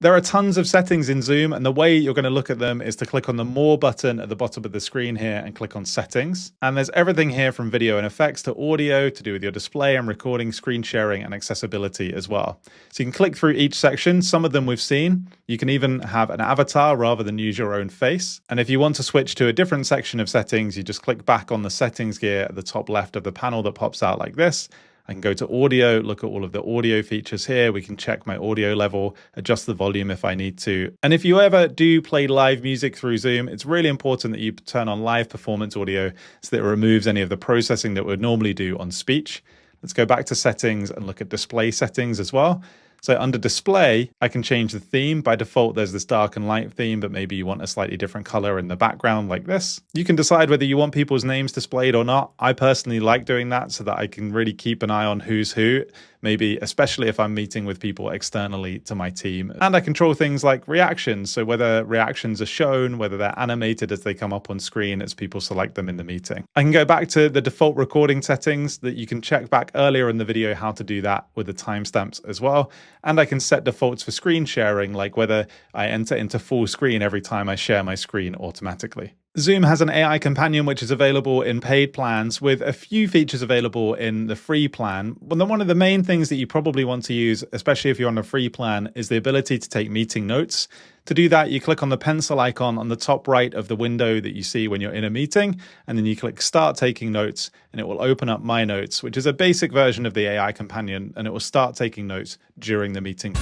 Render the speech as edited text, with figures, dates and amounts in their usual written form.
There are tons of settings in Zoom, and the way you're going to look at them is to click on the More button at the bottom of the screen here and click on Settings. And there's everything here from video and effects to audio to do with your display and recording, screen sharing, and accessibility as well. So you can click through each section. Some of them we've seen. You can even have an avatar rather than use your own face. And if you want to switch to a different section of settings, you just click back on the settings gear at the top left of the panel that pops out like this. I can go to audio, look at all of the audio features here. We can check my audio level, adjust the volume if I need to. And if you ever do play live music through Zoom, it's really important that you turn on live performance audio so that it removes any of the processing that we'd normally do on speech. Let's go back to settings and look at display settings as well. So under display, I can change the theme. By default, there's this dark and light theme, but maybe you want a slightly different color in the background like this. You can decide whether you want people's names displayed or not. I personally like doing that so that I can really keep an eye on who's who, maybe especially if I'm meeting with people externally to my team. And I control things like reactions. So whether reactions are shown, whether they're animated as they come up on screen as people select them in the meeting. I can go back to the default recording settings that you can check back earlier in the video how to do that with the timestamps as well. And I can set defaults for screen sharing, like whether I enter into full screen every time I share my screen automatically. Zoom has an AI companion which is available in paid plans with a few features available in the free plan. One of the main things that you probably want to use, especially if you're on a free plan, is the ability to take meeting notes. To do that, you click on the pencil icon on the top right of the window that you see when you're in a meeting, and then you click Start Taking Notes, and it will open up My Notes, which is a basic version of the AI companion, and it will start taking notes during the meeting.